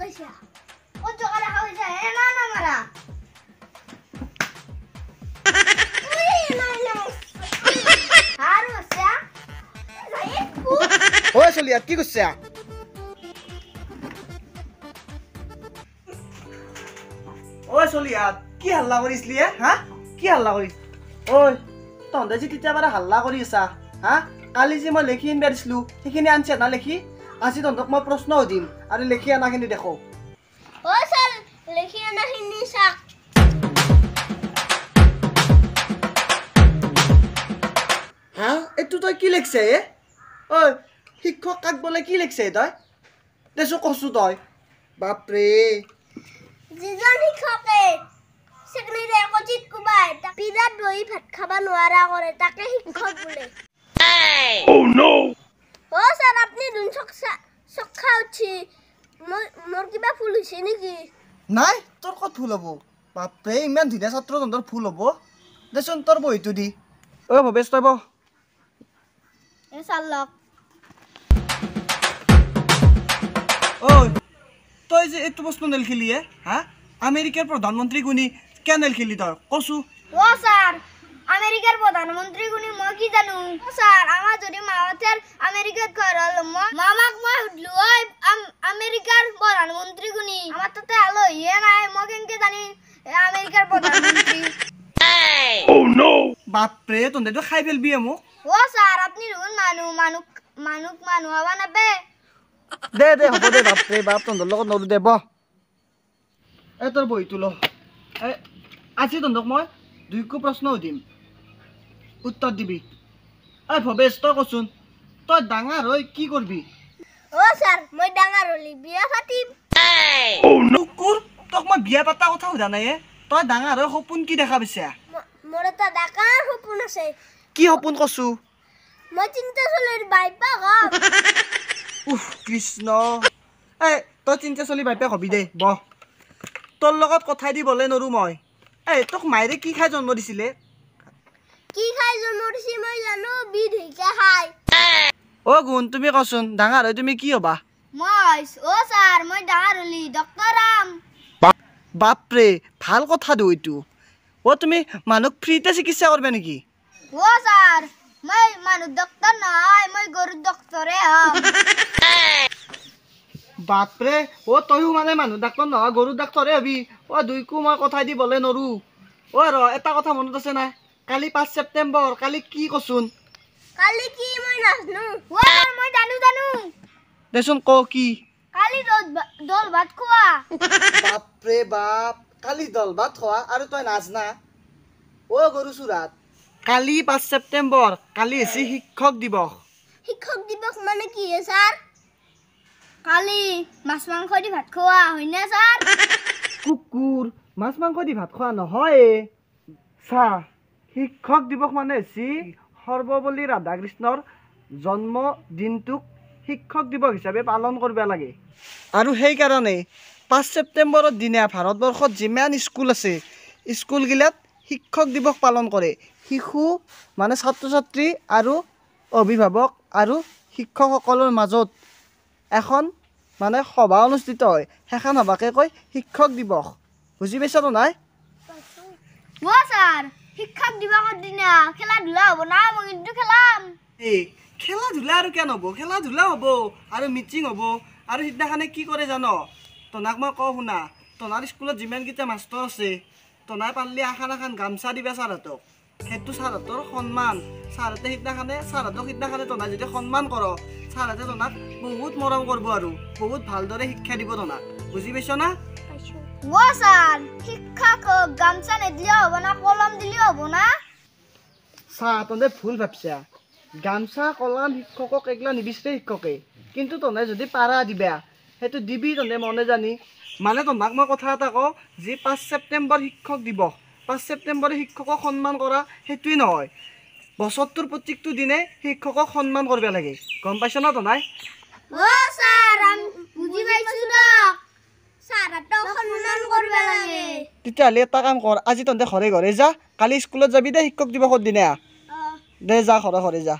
হইছে ও জগা ৰাখা হইছে না না মাৰা ও চলিয়া কি কৰছে ও চলিয়া কি হাল্লা কৰিছলি হা কি হাল্লা কৰিছ ঐ তহঁতে যে তেতিয়া বাৰে হাল্লা কৰি আছা হা কালি যে মই লেখি আনিব দিছিলো সেইখিনি আনছে না লেখি আজি তহঁতক মই প্ৰশ্ন সুধিম আৰু লেখি আনাখিনি দেখো ও স্যার লেখি আনাখিনি চাক হা এইটো তই কি লিখছে ঐ শিক্ষক কাক বোলে কি লিখছে তই দেছো কছো তই বাপৰে যিজন শিক্ষকে সেকেন্ডাৰি একচিত কুবাই পিৰাত বহি ভাত খাবা নোৱাৰা কৰে তাকে শিক্ষক বোলে Oh no! ও স্যার আপনি দুন সখা উঠি মোর কিবা ফুল হইছে নেকি নাই তোৰ ক'ত ভুল হ'ব বাপৰে ইমান ধুনীয়া ছাত্ৰ তহঁতৰ ভুল হ'ব দেচোন তোৰ বহিটো দি ঐ ভৱেশ তই বহ এ চালক ঐ তই যে এইটো প্ৰশ্ন নেলখিলি হা আমেৰিকাৰ প্ৰধানমন্ত্ৰী কোনি কিয় নেলখিলি তই কচু ও স্যার আমেরিকার প্রধানমন্ত্রী গুনি মই কি জানো স্যার আমার যদি মামাতের আমেরিকাত ঘর হলো মামাক মই হুদলু ওই আমেরিকার প্রধানমন্ত্রী গুনি আমার তো আলো ইয়ে নাই মই কেনকে জানি আমেরিকার প্রধানমন্ত্রী Oh no! বাপৰে তহঁতেতো খাই ফেলবি মোক ও স্যাৰ আপনি ৰুন মানু হবা নাবে দে হ'ব দে বাপৰে বাপ তহঁতৰ লগত নৰো দে বহ এই তোৰ বহিটো ল আজি তহঁতক মই দুইকো প্ৰশ্ন সুধিম উত্তৰ দিবি এই ভৱেশ তই কচোন তই ডাঙৰ হৈ কি কৰবি ও স্যাৰ মই ডাঙৰ হলি বিয়া পাতিম Oh no! কুকুৰ তোক মই বিয়া পাতা কথা সোধা নাই তই ডাঙৰ হৈ সপোন কি দেখা পাইছা মোর এটা ডাকার সপোন আছে কি সপোন কচু মই চিন্তা চলির বাইপা গাম উফ কৃষ্ণ এই তই চিন্তা চলি বাইপে হবি দে বহ তোৰ লগত কথাই দিবলৈ নৰো মই এই তোক মায়েৰে কি খাই জন্ম দিছিলে কি খাই জন্ম দিছি মই জানো বিধ হইকে খাই অ গুণ তুমি কচোন ডাঙৰ হৈ তুমি কি হবা মই ও স্যাৰ মই ডাঙৰ হলি ডক্টৰাম বাপৰে ভাল কথা দো এইটো অ তুমি মানুহক ফ্ৰীতে চিকিৎসা কৰবা নেকি ও স্যাৰ মই মানুহ ডক্টৰ নহয় মই গৰু ডক্টৰে হম বাপৰে অ তয়ো মানে মানুহ ডাক্তৰ নহয় গৰু ডাক্তৰে হবি অ দুইকো মই কথাই দিবলৈ নৰো অ ৰ এটা কথা মনত আছে না কালি 5 ছেপ্টেম্বৰ কালি কি কচোন কালি কি মই নাজনো ও মই জানো দেচোন ক কি কালি দল ভাত খোৱা বাপৰে বাপ কালি দল ভাত খোৱা আৰু তই নাজনা অ গৰু চুৰাত কালি 5 ছেপ্টেম্বৰ কালি হৈছে শিক্ষক দিৱস শিক্ষক দিৱস মানে কি হে স্যাৰ কালি মাছ মাংস দি ভাত খোৱা হয়নে স্যাৰ কুকুৰ মাছ মাংস দি ভাত খোৱা নহয় চা শিক্ষক দিৱস মানে হৈছে সৰ্বপল্লী ৰাধাকৃষ্ণৰ জন্মদিনটোক শিক্ষক দিৱস হিচাপে পালন কৰিব লাগে আৰু সেইকাৰণে 5 ছেপ্টেম্বৰৰ দিনা ভাৰতবৰ্ষত যিমান স্কুল আছে স্কুলগিলাত শিক্ষক দিৱস পালন কৰে শিশু মানে ছাত্ৰ ছাত্ৰী আৰু অভিভাৱক আৰু শিক্ষকসকলৰ মাজত এখন মানে সভা অনুষ্ঠিত হয় সেইখন সভাকে কয় শিক্ষক দিৱস বুজি পাইছাতো নাই ও স্যাৰ শিক্ষক দিৱসৰ দিনা খেলা ধূলা হ'ব না মই কিন্তু খেলাম এই খেলা ধূলা আৰু কিয় নহ'ব খেলা ধূলা হ'ব আৰু মিটিং হ'ব আৰু সিদিনাখনে কি কৰে জান তনাক মই কওঁ শুনা তনাৰ স্কুলত যিমানকেইটা মাষ্টৰ আছে তনাই পাৰিলে এখন গামচা দিবা ছাৰহঁতক সেইটো ছাৰহঁতৰ সন্মান ছাৰহঁতে সিদিনাখনে তনাই যদি সন্মান কৰ ছাৰহঁতে তনাক বহুত মৰম কৰিব আৰু বহুত ভালদৰে শিক্ষা দিব তনাক বুজি পাইছ না ও স্যার শিক্ষক গামছা নেদিলেও হ'ব না কলম দিলেও হ'ব না চা তহঁতে ভুল ভাবছা গামচা কলম শিক্ষকক এগলা নিবিচাৰে শিক্ষকে কিন্তু তহঁতে যদি পাৰা দিবা সেইটো দিবি তহঁতে মনে জানি মানে তোমাক মই কথা এটা কওঁ যি 5 ছেপ্টেম্বৰ শিক্ষক দিৱস 5 ছেপ্টেম্বৰে শিক্ষকক সন্মান কৰা সেইটোৱে নহয় বছৰটোৰ প্ৰত্যেকটো দিনে শিক্ষকক সন্মান কৰিব লাগে গম পাইছ না তনাই ও স্যার আমি বুঝি পাইছো না স্যার তো সন্মান করব লাগে তেতিয়াহ'লে এটা কাম কৰ আজি তহঁতে ঘৰে ঘৰে যা কালি স্কুলত যাবি দে শিক্ষক দিৱসৰ দিনা দে যা ঘৰে ঘৰে যা